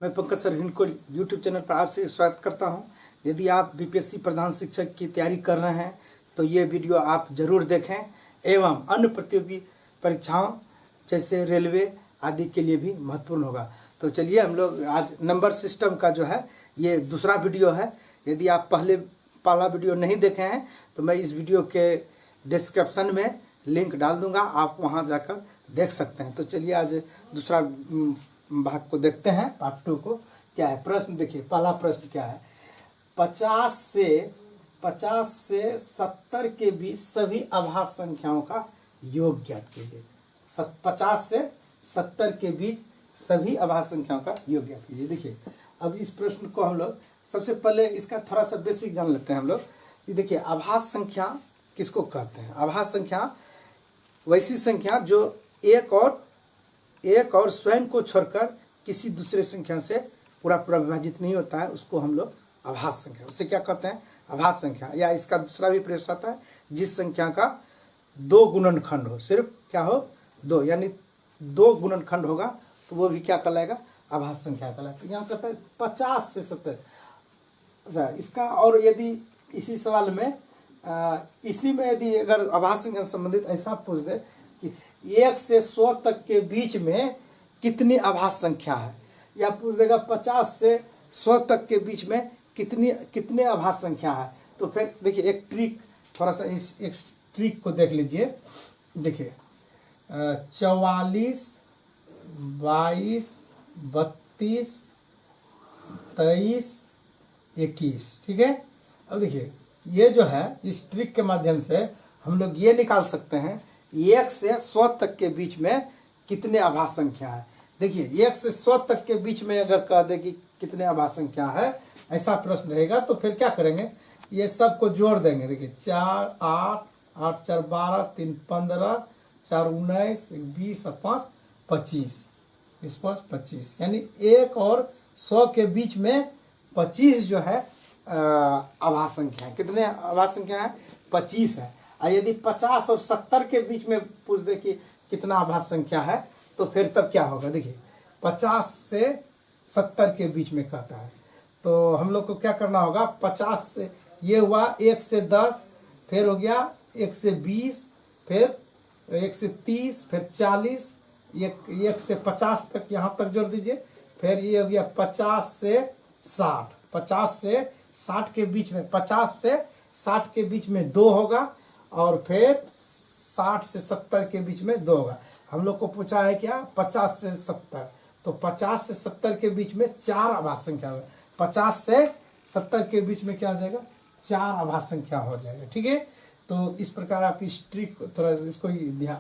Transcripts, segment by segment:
मैं पंकज सर को YouTube channel पर आपसे स्वागत करता हूं। यदि आप बीपीएससी प्रधान शिक्षक की तैयारी कर रहे हैं तो ये वीडियो आप ज़रूर देखें एवं अन्य प्रतियोगी परीक्षाओं जैसे रेलवे आदि के लिए भी महत्वपूर्ण होगा। तो चलिए हम लोग आज नंबर सिस्टम का जो है ये दूसरा वीडियो है। यदि आप पहला वीडियो नहीं देखे हैं तो मैं इस वीडियो के डिस्क्रिप्शन में लिंक डाल दूंगा, आप वहां जाकर देख सकते हैं। तो चलिए आज दूसरा भाग को देखते हैं, पार्ट 2 को। क्या है प्रश्न, देखिए पहला प्रश्न क्या है। 50 से 70 के बीच सभी अभाज्य संख्याओं का योग ज्ञात कीजिए। 50 से 70 के बीच सभी अभाज्य संख्याओं का योग ज्ञात कीजिए। देखिए अब इस प्रश्न को हम लोग सबसे पहले इसका थोड़ा सा बेसिक जान लेते हैं हम लोग। देखिए अभाज्य संख्या किसको कहते हैं। अभाज्य संख्या वैसी संख्या जो एक और स्वयं को छोड़कर किसी दूसरे संख्या से पूरा विभाजित नहीं होता है, उसको हम लोग अभाज्य संख्या, उसे क्या कहते हैं, अभाज्य संख्या। या इसका दूसरा भी प्रश्न आता है, जिस संख्या का 2 गुणनखंड हो, सिर्फ क्या हो 2, यानी 2 गुणनखंड होगा तो वो भी क्या कहलाएगा, अभाज्य संख्या कहलाएगा। तो यहाँ कहता है 50 से 70। अच्छा, इसका और यदि इसी सवाल में इसी में यदि अगर अभाज्य संख्या से संबंधित ऐसा पूछ दे कि 1 से 100 तक के बीच में कितनी अभाज्य संख्या है, या पूछ देगा 50 से 100 तक के बीच में कितने अभाज्य संख्या है, तो फिर देखिए एक ट्रिक, थोड़ा सा इस एक ट्रिक को देख लीजिए। देखिए 44, 22, 32, 23, 21, ठीक है। अब देखिए ये जो है इस ट्रिक के माध्यम से हम लोग ये निकाल सकते हैं 1 से 100 तक के बीच में कितने अभाज्य संख्या है। देखिए 1 से 100 तक के बीच में अगर कह दे कि कितने अभाज्य संख्या है, ऐसा प्रश्न रहेगा तो फिर क्या करेंगे, ये सब को जोड़ देंगे। देखिए 4, 8, 8, 4, 12, 3, 15, 4, 19, 20, 5, 25, 20, 25, यानी 1 और 100 के बीच में 25 जो है अभाज्य संख्या है। कितने अभाज्य संख्या है, 25 है। और यदि 50 और 70 के बीच में पूछ दे कि कितना अभाज्य संख्या है, तो फिर तब क्या होगा। देखिए 50 से 70 के बीच में कहता है, तो हम लोग को क्या करना होगा, 50 से ये हुआ 1 से 10, फिर हो गया 1 से 20, फिर 1 से 30, फिर 40, 1 से 50 तक यहाँ तक जोड़ दीजिए, फिर ये हो गया 50 से 60, 50 से 60 के बीच में, 50 से 60 के बीच में 2 होगा, और फिर 60 से 70 के बीच में 2 होगा। हम लोग को पूछा है क्या, 50 से 70, तो 50 से 70 के बीच में 4 अभाज्य संख्या होगा। 50 से 70 के बीच में क्या हो जाएगा, 4 अभाज्य संख्या हो जाएगा, ठीक है। तो इस प्रकार आप इस ट्रिक थोड़ा इसको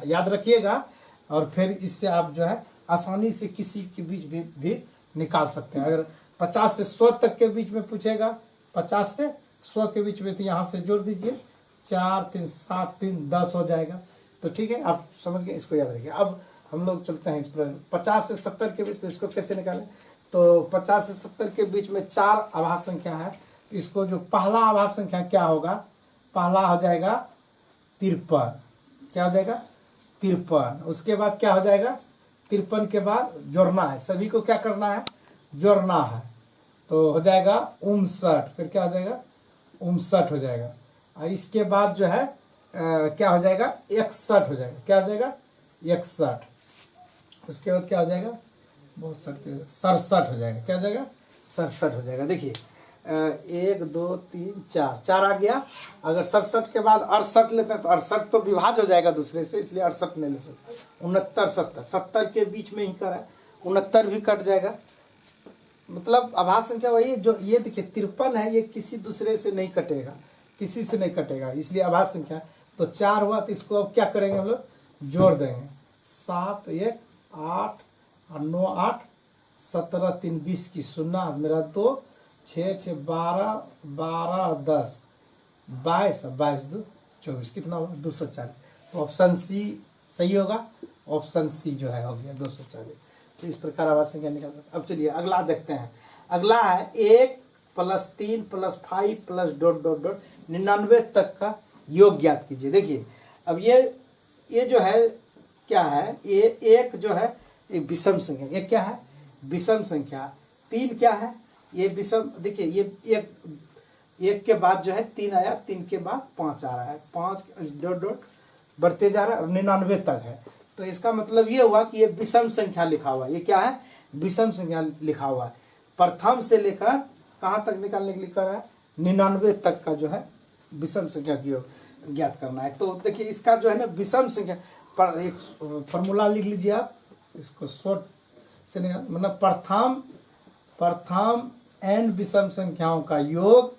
याद रखिएगा, और फिर इससे आप जो है आसानी से किसी के बीच भी निकाल सकते हैं। अगर 50 से 100 तक के बीच में पूछेगा, 50 से 100 के बीच में, तो यहाँ से जोड़ दीजिए 4, 3, 7, 3, 10 हो जाएगा। तो ठीक है, आप समझ गए, इसको याद रखिए। अब हम लोग चलते हैं इस पर 50 से 70 के बीच, तो इसको कैसे निकालें। तो 50 से 70 के बीच में 4 अभाज्य संख्या है, तो इसको जो पहला अभाज्य संख्या क्या होगा, पहला हो जाएगा 53, क्या हो जाएगा 53। उसके बाद क्या हो जाएगा, 53 के बाद जोड़ना है, सभी को क्या करना है, जोड़ना है, तो हो जाएगा 59, फिर क्या हो जाएगा 59 हो जाएगा। और इसके बाद जो है क्या हो जाएगा 61 हो जाएगा, क्या हो जाएगा 61। उसके बाद क्या हो जाएगा, बहुत 67 हो जाएगा, क्या हो जाएगा 67 हो जाएगा। देखिए 1, 2, 3, 4 आ गया। अगर 67 के बाद 68 लेते हैं तो 68 तो विभाज्य हो जाएगा दूसरे से, इसलिए 68 नहीं ले सकते। 69, 70 के बीच में ही कर है, 69 भी कट जाएगा। मतलब अभाज्य संख्या वही जो ये देखिए 53 है, ये किसी दूसरे से नहीं कटेगा, किसी से नहीं कटेगा, इसलिए अभाज्य संख्या। तो 4 हुआ, तो इसको अब क्या करेंगे हम लोग, जोड़ देंगे। 7, 1, 8 और 9, 8, 17, 3, 20 की 0, मेरा 2, 6, 6, 12, 12, 10, 22, 22, 2, 24, कितना हुआ 240। तो ऑप्शन सी सही होगा, ऑप्शन सी जो है हो गया 240। तो इस प्रकार अभाज्य संख्या निकाल सकते। अब चलिए अगला देखते हैं। अगला है 1 + 3 + 5 + ... 99 तक का योग ज्ञात कीजिए। देखिए अब ये जो है क्या है, ये एक जो है एक विषम संख्या, ये क्या है विषम संख्या, 3 क्या है, ये विषम, देखिए ये एक के बाद जो है 3 आया, 3 के बाद 5 आ रहा है, 5 डॉट डॉट बढ़ते जा रहा है और 99 तक है। तो इसका मतलब ये हुआ कि ये विषम संख्या लिखा हुआ है। ये क्या है, विषम संख्या लिखा हुआ है। प्रथम से लेकर कहाँ तक निकालने के लिए कर रहा है, 99 तक का जो है विषम संख्या की योग ज्ञात करना है। तो देखिए इसका जो है ना विषम संख्या पर एक फॉर्मूला लिख लीजिए आप, इसको शॉर्ट से निकाल, मतलब प्रथम n विषम संख्याओं का योग,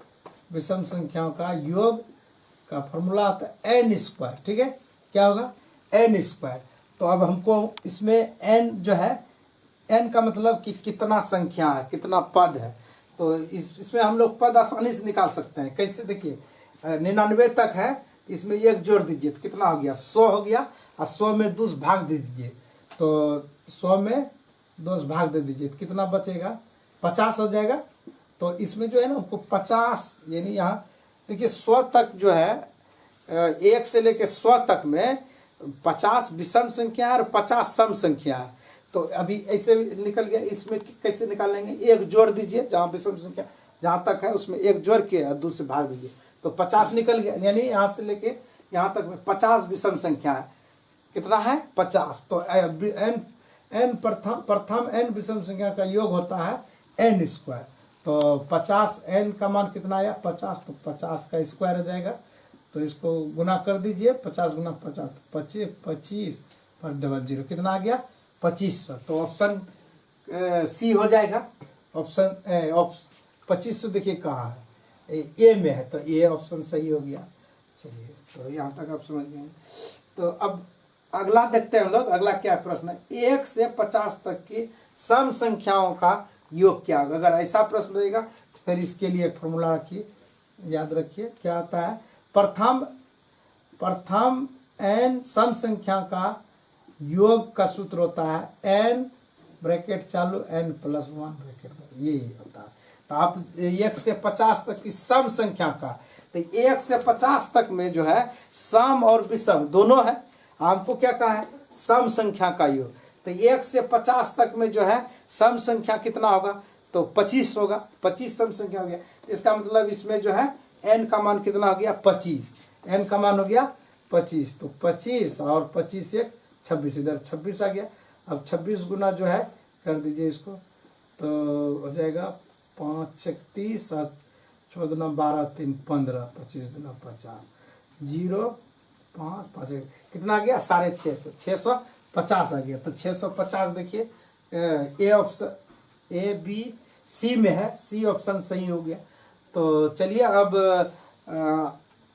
विषम संख्याओं का योग का फॉर्मूला आता है n स्क्वायर। ठीक है, क्या होगा, n स्क्वायर। तो अब हमको इसमें n जो है, n का मतलब कि कितना संख्या है, कितना पद है। तो इसमें हम लोग पद आसानी से निकाल सकते हैं। कैसे, देखिए 99 तक है, इसमें 1 जोड़ दीजिए तो कितना हो गया, 100 हो गया, और 100 में 2 भाग दे दीजिए, तो 100 में 2 भाग दे दीजिए तो कितना बचेगा, 50 हो जाएगा। तो इसमें जो है ना हमको 50, यानी यहाँ देखिए 100 तक जो है, 1 से लेकर 100 तक में 50 विषम संख्या है और 50 सम संख्या है। तो अभी ऐसे निकल गया। इसमें कैसे निकालेंगे, 1 जोड़ दीजिए, जहाँ विषम संख्या जहाँ तक है उसमें 1 जोड़ के 2 से भाग दीजिए तो 50 निकल गया। यानी यहाँ से लेके यहाँ तक में 50 विषम संख्या है। कितना है, 50। तो n प्रथम n विषम संख्या का योग होता है n स्क्वायर। तो 50 n का मान कितना आया, 50, तो 50 का स्क्वायर हो जाएगा। तो इसको गुना कर दीजिए, 50 गुना 50 तो 25 पर 00 कितना आ गया, 2500। तो ऑप्शन सी हो जाएगा। ऑप्शन 2500 देखिए कहाँ है, ए में है, तो ए ऑप्शन सही हो गया। चलिए, तो यहाँ तक आप समझ गए। तो अब अगला देखते हैं हम लोग। अगला क्या प्रश्न है, 1 से 50 तक की सम संख्याओं का योग क्या होगा। अगर ऐसा प्रश्न रहेगा तो फिर इसके लिए एक फॉर्मूला रखिए, याद रखिए क्या आता है। प्रथम n सम संख्या का योग का सूत्र होता है n ब्रैकेट चालू n प्लस 1 ब्रैकेट, ये होता है। तो आप 1 से 50 तक की सम संख्या का, तो 1 से 50 तक में जो है सम और विषम दोनों है। हमको क्या कहा है, सम संख्या का योग। तो 1 से 50 तक में जो है सम संख्या कितना होगा, तो 25 होगा। 25 सम संख्या हो गया। इसका मतलब इसमें जो है n का मान कितना हो गया, 25। n का मान हो गया 25। तो 25 और 25 एक 26, इधर 26 आ गया। अब 26 गुना जो है कर दीजिए इसको, तो हो जाएगा 5 31 और 14 दुना 12 3 15, 25 दुना 50, 0 5 5 कितना आ गया, 650, 650 आ गया। तो 650 देखिए A option A B C में है, सी ऑप्शन सही हो गया। तो चलिए अब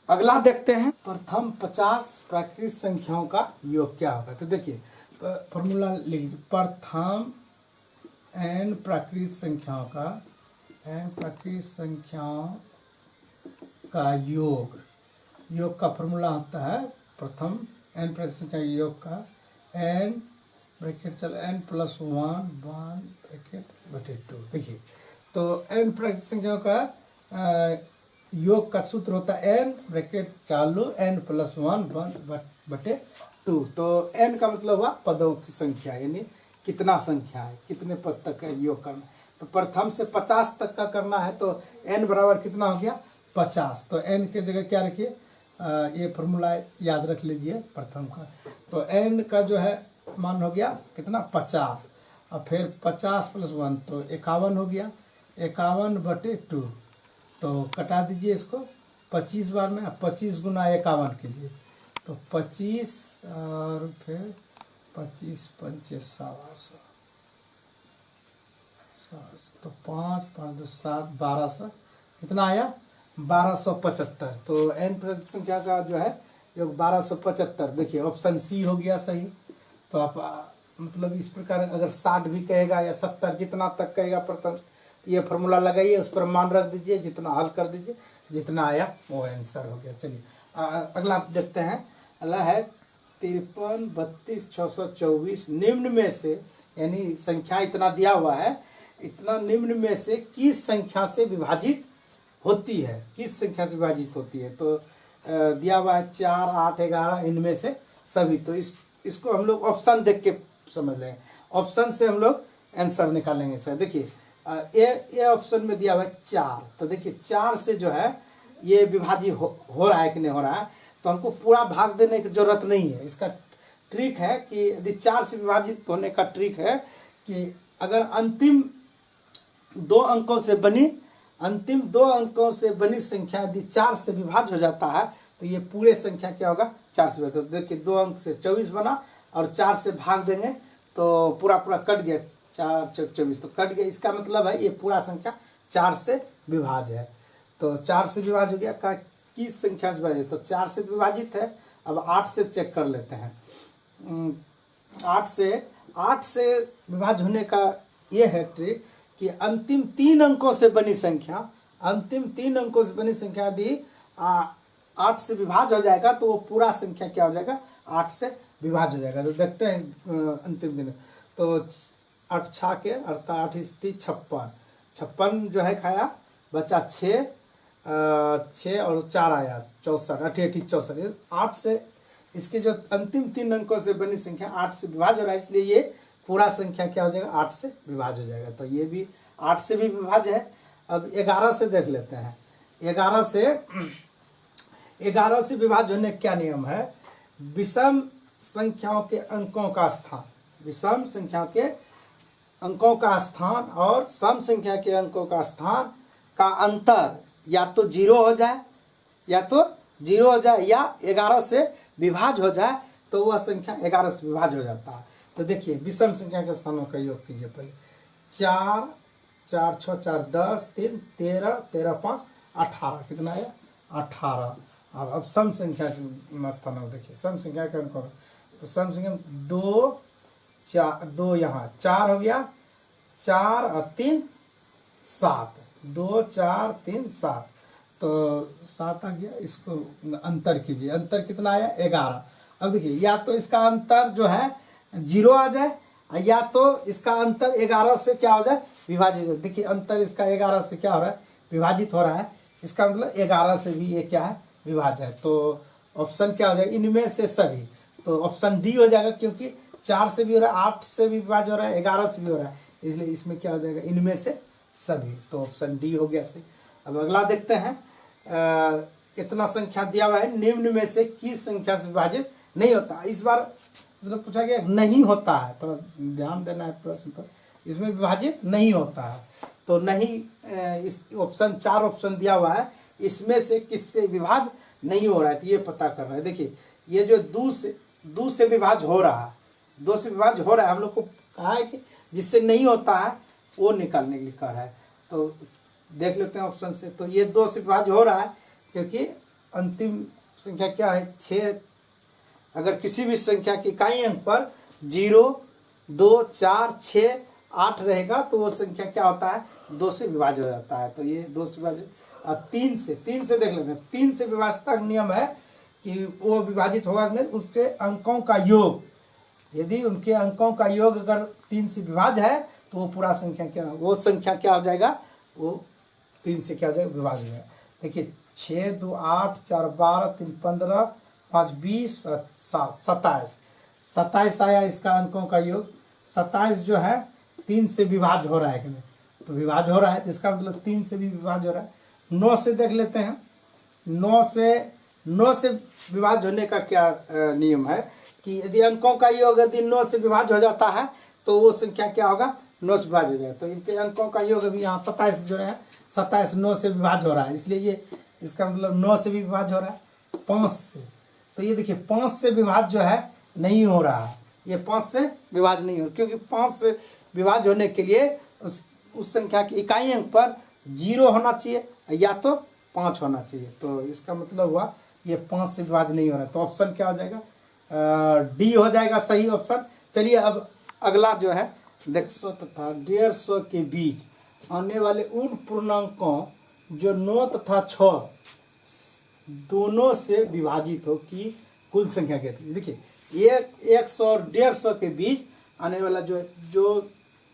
अगला देखते हैं। प्रथम 50 प्राकृतिक संख्याओं का योग क्या होगा। तो देखिए फॉर्मूला लिख लीजिए, प्रथम n प्राकृतिक संख्याओं का योग का फॉर्मूला होता है, प्रथम n प्राकृतिक संख्या योग का n ब्रैकेट चल n प्लस 1 ब्रैकेट बटे 2। देखिए तो n प्राकृतिक संख्याओं का योग का सूत्र होता है n ब्रैकेट चालू n प्लस 1 बटे 2। तो n का मतलब हुआ पदों की संख्या, यानी कितना संख्या है, कितने पद तक का योग करना। तो प्रथम से 50 तक का करना है, तो n बराबर कितना हो गया, 50। तो n के जगह क्या रखिए, ये फॉर्मूला याद रख लीजिए प्रथम का। तो n का जो है मान हो गया कितना, 50, और फिर 50 प्लस 1 तो 51 हो गया, 51 बटे 2। तो कटा दीजिए इसको 25 बार में, 25 गुना 51 कीजिए, तो 25 और फिर 25 पंचे 125, तो 5 5 2 7 1200 कितना आया, 1275। तो n प्रतिशत संख्या का जो है योग 1275। देखिए ऑप्शन सी हो गया सही। तो आप मतलब इस प्रकार अगर 60 भी कहेगा या 70 जितना तक कहेगा प्रथम, ये फार्मूला लगाइए, उस पर मान रख दीजिए, जितना हल कर दीजिए, जितना आया वो आंसर हो गया। चलिए अगला आप देखते हैं। अगला है 53 32 624 निम्न में से, यानी संख्या इतना दिया हुआ है, इतना निम्न में से किस संख्या से विभाजित होती है, किस संख्या से विभाजित होती है। तो दिया हुआ है 4 8 11 इनमें से सभी। तो इसको हम लोग ऑप्शन देख के समझ लेंगे, ऑप्शन से हम लोग आंसर निकालेंगे सर। देखिए ये ऑप्शन में दिया हुआ है 4। तो देखिए 4 से जो है ये विभाजित हो रहा है कि नहीं हो रहा है, तो हमको पूरा भाग देने की जरूरत नहीं है। इसका ट्रिक है कि यदि 4 से विभाजित होने का ट्रिक है कि अगर अंतिम 2 अंकों से बनी संख्या यदि 4 से विभाज्य हो जाता है तो ये पूरे संख्या क्या होगा 4 से विभाजित। तो देखिए 2 अंक से 24 बना और 4 से भाग देंगे तो पूरा कट गया, 4 चौक 24 तो कट गया। इसका मतलब है ये पूरा संख्या 4 से विभाज्य है। तो 4 से विभाज्य हो गया का किस संख्या से विभाजित, तो 4 से विभाजित है। अब 8 से चेक कर लेते हैं। 8 से विभाज्य होने का ये है ट्रिक कि अंतिम 3 अंकों से बनी संख्या यदि 8 से विभाज्य हो जाएगा तो वो पूरा संख्या क्या हो जाएगा 8 से विभाज्य हो जाएगा। तो देखते हैं अंतिम दिन तो 8 छा के 8 56 जो है खाया, बचा 6 और 4 आया 64, 8 64। 8 से इसके जो अंतिम 3 अंकों से बनी संख्या 8 से विभाज्य हो रहा है, इसलिए ये पूरा संख्या क्या हो जाएगा 8 से विभाज्य हो जाएगा। तो ये भी 8 से भी विभाज्य है। अब 11 से देख लेते हैं। 11 से विभाज्य होने का क्या नियम है, विषम संख्याओं के अंकों का स्थान और सम संख्या के अंकों का स्थान का अंतर या तो 0 हो जाए या 11 से विभाज्य हो जाए तो वह संख्या 11 से विभाज्य हो जाता है। तो देखिए विषम संख्या के स्थानों का योग कीजिए। पहले 4 4 6 4 10 3 13 13 5 18 कितना है 18। अब सम संख्या के स्थानों देखिए, सम संख्या के अंकों तो सम संख्या 2 यहाँ 4 हो गया, 4 और 3 7, 2 4 3 7 तो 7 आ गया। इसको अंतर कीजिए, अंतर कितना आया 11। अब देखिए या तो इसका अंतर जो है 0 आ जाए या तो इसका अंतर 11 से क्या हो जाए विभाजित हो जाए। देखिए अंतर इसका 11 से क्या हो रहा है विभाजित हो रहा है, इसका मतलब 11 से भी ये क्या है विभाज्य है। तो ऑप्शन क्या हो जाएगा इनमें से सभी, तो ऑप्शन डी हो जाएगा क्योंकि 4 से भी हो रहा है, 8 से भी विभाज्य हो रहा है, 11 से भी हो रहा है, इसलिए इसमें क्या हो जाएगा इनमें से सभी। तो ऑप्शन डी हो गया सही। अब अगला देखते हैं। इतना संख्या दिया हुआ है, निम्न में से किस संख्या से विभाजित नहीं होता। इस बार मतलब पूछा गया नहीं होता है, तो ध्यान देना है प्रश्न पर। इसमें विभाजित नहीं होता है तो नहीं, इस ऑप्शन 4 ऑप्शन दिया हुआ है, इसमें से किससे विभाज्य नहीं हो रहा है तो ये पता कर रहा है। देखिए ये जो 2 से विभाज्य हो रहा है, 2 से विभाज्य हो रहा है, हम लोग को कहा है कि जिससे नहीं होता है वो निकालने के लिए कह रहा है। तो देख लेते हैं ऑप्शन से। तो ये 2 से विभाज्य हो रहा है क्योंकि अंतिम संख्या क्या है 6। अगर किसी भी संख्या की इकाई अंक पर 0 2 4 6 8 रहेगा तो वो संख्या क्या होता है 2 से विभाज्य हो जाता है। तो ये 2 से विभाज्य। 3 से देख लेते हैं। 3 से विभाज्यता का नियम है कि वो विभाजित होगा नहीं, उसके अंकों का योग, यदि उनके अंकों का योग अगर 3 से विभाज्य है तो वो पूरा संख्या क्या, वो संख्या क्या हो जाएगा, वो 3 से क्या हो जाएगा विभाज्य हो जाएगा। देखिए 6 2 8 4 12 3 15 5 20 7 27 आया इसका अंकों का योग। 27 जो है 3 से विभाज्य हो रहा है कि नहीं, तो विभाज्य हो रहा है तो इसका मतलब 3 से भी विभाज्य हो रहा है। 9 से देख लेते हैं। 9 से विभाज्य होने का क्या नियम है कि यदि अंकों का योग यदि 9 से विभाज्य हो जाता है तो वो संख्या क्या होगा 9 से विभाज्य हो जाएगा। तो इनके अंकों का योग अभी यहाँ 27 जो है 27 9 से विभाज्य हो रहा है, इसलिए ये इसका मतलब 9 से भी विभाज्य हो रहा है। 5 से, तो ये देखिए 5 से विभाज्य जो है नहीं हो रहा है, ये 5 से विभाज्य नहीं हो, क्योंकि 5 से विभाज्य होने के लिए उस संख्या की इकाई अंक पर 0 होना चाहिए या तो 5 होना चाहिए। तो इसका मतलब हुआ ये 5 से विभाज्य नहीं हो रहा है। तो ऑप्शन क्या हो जाएगा डी हो जाएगा सही ऑप्शन। चलिए अब अगला जो है 100 तथा 150 के बीच आने वाले उन पूर्णांकों जो 9 तथा 6 दोनों से विभाजित हो कि कुल संख्या कहती है। देखिए 100 और 150 के बीच आने वाला जो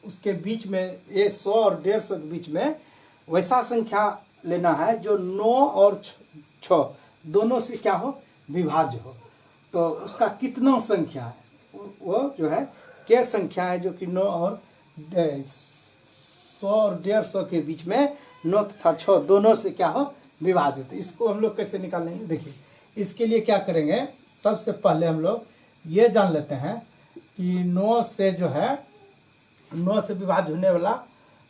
उसके बीच में ये 100 और 150 के बीच में वैसा संख्या लेना है जो 9 और 6 दोनों से क्या हो विभाज्य हो। तो उसका कितना संख्या है वो जो है क्या संख्या है जो कि 9 और 100 और 150 के बीच में 9 तथा 6 दोनों से क्या हो विभाजित। इसको हम लोग कैसे निकालेंगे, देखिए इसके लिए क्या करेंगे, सबसे पहले हम लोग ये जान लेते हैं कि 9 से जो है 9 से विभाज्य होने वाला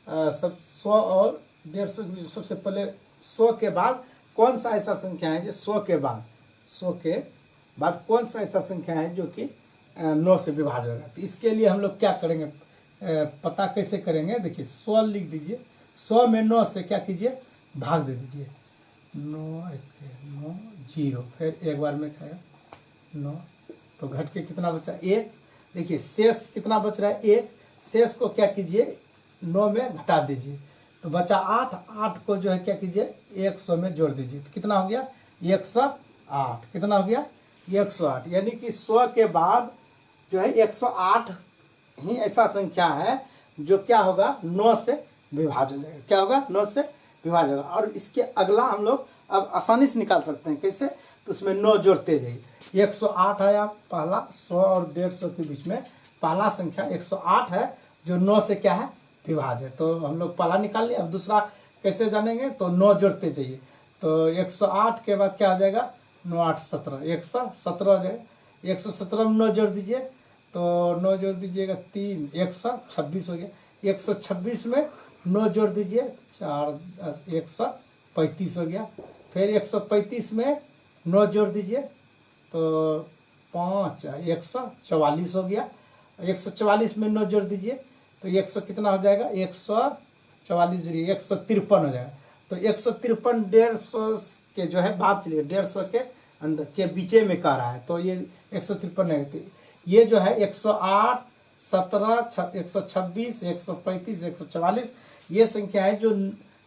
सब 100 और 150, सबसे पहले 100 के बाद कौन सा ऐसा संख्या है जो 100 के बाद कौन सा ऐसा संख्या है जो कि 9 से विभाज्य होगा। तो इसके लिए हम लोग क्या करेंगे, पता कैसे करेंगे, देखिए 100 लिख दीजिए, 100 में 9 से क्या कीजिए भाग दे दीजिए, 9 9 0, फिर एक बार में खाएगा 9, तो घट के कितना बचा 1। देखिए शेष कितना बच रहा है 1, शेष को क्या कीजिए 9 में घटा दीजिए, तो बचा 8, 8 को जो है क्या कीजिए 100 में जोड़ दीजिए, तो कितना हो गया 108, कितना हो गया 108। यानी कि 100 के बाद जो है 108 ही ऐसा संख्या है जो क्या होगा 9 से विभाज्य हो जाएगा, क्या होगा 9 से विभाज्य होगा। और इसके अगला हम लोग अब आसानी से निकाल सकते हैं, कैसे, तो उसमें 9 जोड़ते जाइए। 108 आया पहला, 100 और 150 के बीच में पहला संख्या 108 है जो 9 से क्या है विभाज्य है, तो हम लोग पहला निकाल लिया। अब दूसरा कैसे जानेंगे, तो 9 जोड़ते जाइए, तो 108 के बाद क्या हो जाएगा 9 8 17, 117 हो जाएगा। 117 में 9 जोड़ दीजिए, तो 9 जोड़ दीजिएगा 3, 126 हो गया। 126 में 9 जोड़ दीजिए 4, 135 हो गया। फिर 135 में 9 जोड़ दीजिए तो 5, 144 हो गया। 144 में 9 जोड़ दीजिए तो 100 कितना हो जाएगा 144 जोड़िए 153 हो जाएगा। तो 153 150 के जो है बात चलिए 150 के अंदर के बीचे में कह रहा है, तो ये 153 नहीं, ये जो है 108 17 126 135 144 ये संख्या है जो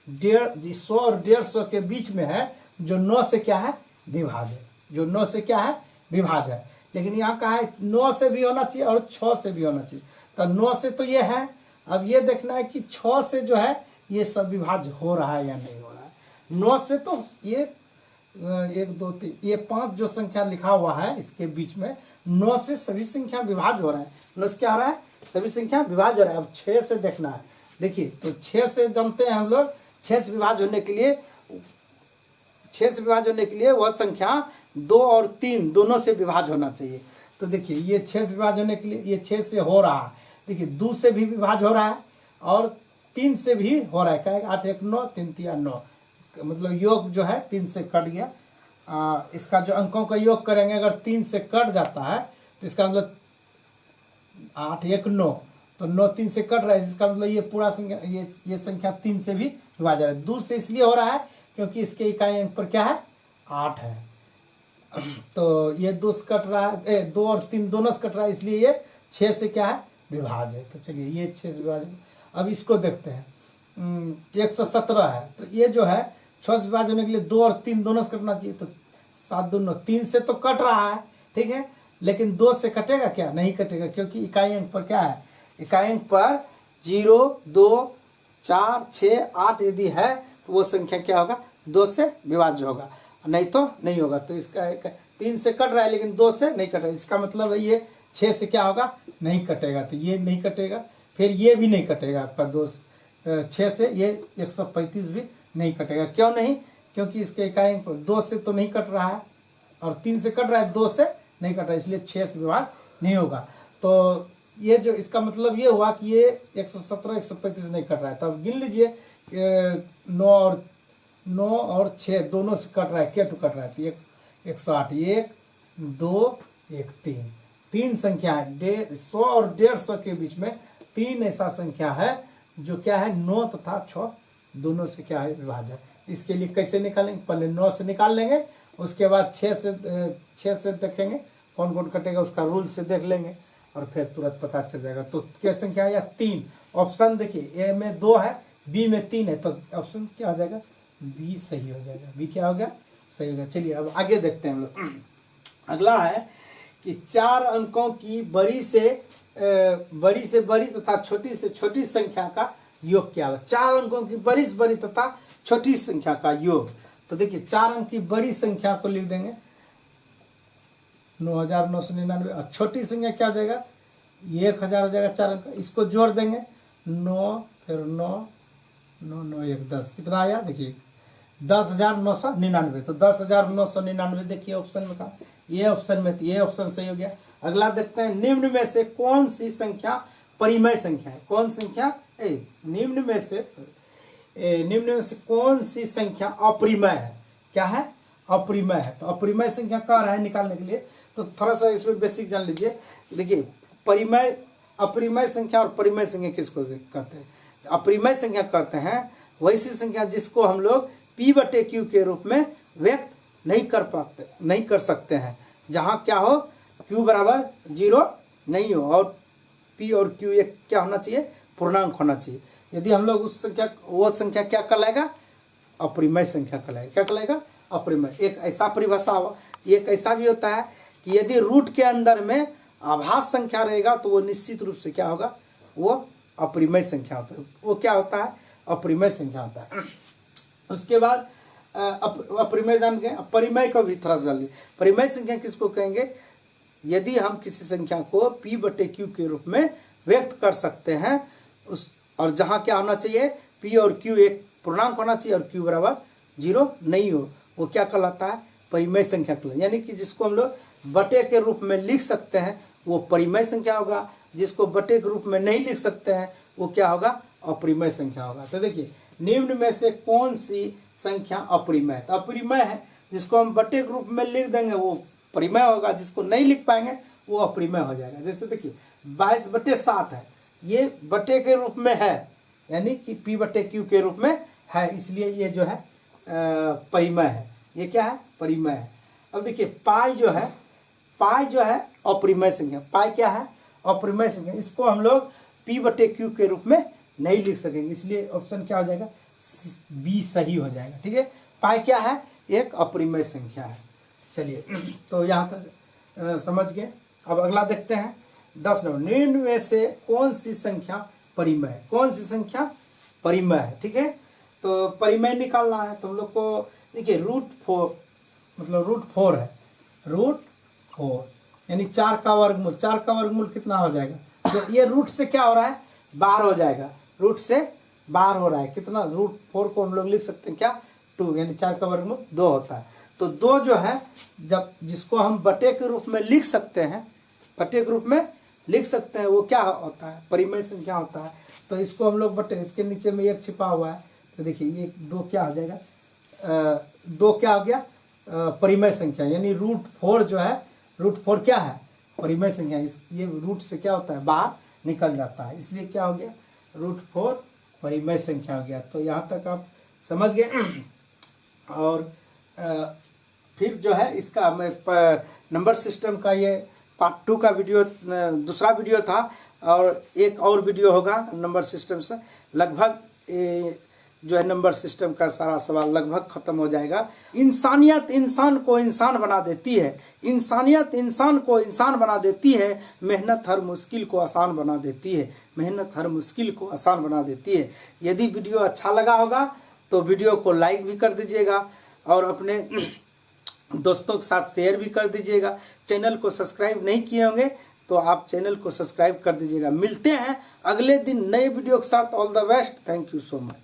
100 और 150 के बीच में है, जो 9 से क्या है विभाज्य, जो 9 से क्या है विभाज्य है। लेकिन यहाँ कहा है 9 से भी होना चाहिए और 6 से भी होना चाहिए, तो 9 से तो ये है, अब ये देखना है कि 6 से जो है ये सब विभाज्य हो रहा है या नहीं हो रहा है। 9 से तो ये 1 2 3 ये 5 जो संख्या लिखा हुआ है इसके बीच में 9 से सभी संख्या विभाज्य हो रहा है, 9 से क्या हो रहा है सभी संख्या विभाज्य हो रहा है। अब 6 से देखना है, देखिए तो 6 से जमते हैं हम लोग, 6 से विभाज्य होने के लिए वह संख्या 2 और 3 दोनों से विभाज्य होना चाहिए। तो देखिए ये 6 से विभाज्य होने के लिए ये 6 से हो रहा है, देखिए 2 से भी विभाज्य हो रहा है और 3 से भी हो रहा है, क्या 8 1 9 3 3 9, मतलब योग जो है 3 से कट गया। इसका जो अंकों का योग करेंगे अगर 3 से कट जाता है तो इसका मतलब 8 1 9, तो 9 3 से कट रहा है, इसका मतलब ये पूरा संख्या ये संख्या 3 से भी विभाज्य है। 2 से इसलिए हो रहा है क्योंकि इसके इकाई अंक पर क्या है 8 है, तो ये 2 से कट रहा है 2 और 3 दोनों से कट रहा है, इसलिए ये 6 से क्या है विभाज्य है। तो चलिए ये 6 से विभाज्य। अब इसको देखते हैं 117 है, तो ये जो है 6 से विभाज्य होने के लिए 2 और 3 दोनों से कटना चाहिए, तो 7 2 9 3 से तो कट रहा है ठीक है, लेकिन 2 से कटेगा क्या, नहीं कटेगा, क्योंकि इकाई अंक पर क्या है, इकाई अंक पर 0 2 4 6 8 यदि है तो वो संख्या क्या होगा 2 से विभाज्य होगा, नहीं तो नहीं होगा। तो इसका 3 से कट रहा है लेकिन 2 से नहीं कट रहा है, इसका मतलब है ये 6 से क्या होगा नहीं कटेगा, तो ये नहीं कटेगा, फिर ये भी नहीं कटेगा आपका 6 से ये 135 भी नहीं कटेगा। क्यों नहीं, क्योंकि इसके इकाई 2 से तो नहीं कट रहा है और 3 से कट रहा है, 2 से नहीं कट रहा है, इसलिए 6 से विभाज्य नहीं होगा। तो ये जो इसका मतलब ये हुआ कि ये 117 135 नहीं कट रहा है, तब गिन लीजिए 9 और 6 दोनों से कट रहा है, क्या टू कट रहा है, तो 108 1 2 1 3 3 संख्या है 100 और 150 के बीच में 3 ऐसा संख्या है जो क्या है 9 तथा 6 दोनों से क्या है विभाज्य। इसके लिए कैसे निकालेंगे, पहले 9 से निकाल लेंगे, उसके बाद 6 से देखेंगे कौन कौन कटेगा, उसका रूल से देख लेंगे और फिर तुरंत पता चल जाएगा। तो क्या संख्या है या 3, ऑप्शन देखिए ए में 2 है बी में 3 है, तो ऑप्शन क्या हो जाएगा बी सही हो जाएगा, बी क्या हो गया सही हो गया। चलिए अब आगे देखते हैं हम लोग। अगला है कि 4 अंकों की बड़ी से बड़ी तथा छोटी से छोटी संख्या का योग क्या होगा। 4 अंकों की बड़ी से बड़ी तथा छोटी संख्या का योग, तो देखिए 4 अंक की बड़ी संख्या को लिख देंगे 9999 और छोटी संख्या क्या हो जाएगा 1000 हो जाएगा 4 अंक, इसको जोड़ देंगे 9 फिर 9 9 9 1 10 कितना आया देखिए 10,999। तो 10,999 देखिए ऑप्शन में कहा, ये ऑप्शन में, तो ये ऑप्शन सही हो गया। अगला देखते हैं, निम्न में से कौन सी संख्या परिमेय संख्या है? कौन संख्या निम्न में से कौन सी संख्या अपरिमेय है? क्या है? अपरिमेय है। तो अपरिमेय संख्या कह रहा है निकालने के लिए, तो थोड़ा सा इसमें बेसिक जान लीजिए। देखिए परिमेय, अपरिमेय संख्या और परिमेय संख्या किसको कहते हैं? अपरिमेय संख्या कहते हैं वैसी संख्या जिसको हम लोग P/Q के रूप में व्यक्त नहीं कर सकते हैं, जहाँ क्या हो Q बराबर 0 नहीं हो और P और Q एक क्या होना चाहिए? पूर्णांक होना चाहिए। यदि हम लोग उस संख्या, वो संख्या क्या कहलाएगा? अपरिमेय संख्या कहलाएगा। क्या कहलाएगा? अपरिमेय। एक ऐसा परिभाषा हुआ, एक ऐसा भी होता है कि यदि रूट के अंदर में आभास संख्या रहेगा तो वो निश्चित रूप से क्या होगा? वो अपरिमेय संख्या होता है। वो क्या होता है? अपरिमेय संख्या होता है। उसके बाद अपरिमेय जान गए, परिमेय को भी थोड़ा सा जान लीजिए। परिमेय संख्या किसको कहेंगे? यदि हम किसी संख्या को P/Q के रूप में व्यक्त कर सकते हैं उस, और जहाँ क्या होना चाहिए? P और Q एक पूर्णांक होना चाहिए और Q बराबर 0 नहीं हो, वो क्या कहलाता है? परिमेय संख्या कहलाता है। यानी कि जिसको हम लोग बटे के रूप में लिख सकते हैं वो परिमेय संख्या होगा, जिसको बटे के रूप में नहीं लिख सकते हैं वो क्या होगा? अपरिमेय संख्या होगा। तो देखिए निम्न में से कौन सी संख्या अपरिमेय है? तो अपरिमेय है, जिसको हम बटे के रूप में लिख देंगे वो परिमेय होगा, जिसको नहीं लिख पाएंगे वो अपरिमेय हो जाएगा। जैसे देखिए 22/7 है, ये बटे के रूप में है, यानी कि P/Q के रूप में है, इसलिए ये जो है परिमेय है। ये क्या है? परिमेय है। अब देखिए पाई जो है अपरिमेय संख्या। पाई क्या है? अपरिमेय संख्या। इसको हम लोग P/Q के रूप में नहीं लिख सकेंगे, इसलिए ऑप्शन क्या हो जाएगा? बी सही हो जाएगा। ठीक है, पाई क्या है? एक अपरिमेय संख्या है। चलिए तो यहाँ तक समझ गए। अब अगला देखते हैं 10 नंबर, निम्न में से कौन सी संख्या परिमेय है? कौन सी संख्या परिमेय है? ठीक है, तो परिमेय निकालना है तो हम लोग को देखिए √4 मतलब √4 है, √4 यानी 4 का वर्गमूल। 4 का वर्गमूल कितना हो जाएगा? तो ये रूट से क्या हो रहा है? बाहर हो जाएगा, रूट से बाहर हो रहा है। कितना? √4 को हम लोग लिख सकते हैं क्या? 2, यानी 4 का वर्गमूल 2 होता है। तो 2 जो है जब जिसको हम बटे के रूप में लिख सकते हैं, बटे के रूप में लिख सकते हैं, वो क्या होता है? परिमेय संख्या होता है। तो इसको हम लोग बटे, इसके नीचे में 1 छिपा हुआ है, तो देखिए ये 2 क्या हो जाएगा? 2 क्या हो गया? परिमेय संख्या, यानी √4 जो है, √4 क्या है? परिमेय संख्या। ये रूट से क्या होता है? बाहर निकल जाता है, इसलिए क्या हो गया? √4 परिमेय संख्या हो गया। तो यहाँ तक आप समझ गए। और फिर जो है इसका मैं नंबर सिस्टम का ये पार्ट 2 का वीडियो, दूसरा वीडियो था, और एक और वीडियो होगा नंबर सिस्टम से। लगभग जो है नंबर सिस्टम का सारा सवाल लगभग खत्म हो जाएगा। इंसानियत इंसान को इंसान बना देती है, इंसानियत इंसान को इंसान बना देती है, मेहनत हर मुश्किल को आसान बना देती है, मेहनत हर मुश्किल को आसान बना देती है। यदि वीडियो अच्छा लगा होगा तो वीडियो को लाइक भी कर दीजिएगा और अपने दोस्तों के साथ शेयर भी कर दीजिएगा। चैनल को सब्सक्राइब नहीं किए होंगे तो आप चैनल को सब्सक्राइब कर दीजिएगा। मिलते हैं अगले दिन नए वीडियो के साथ। All the best, thank you so much.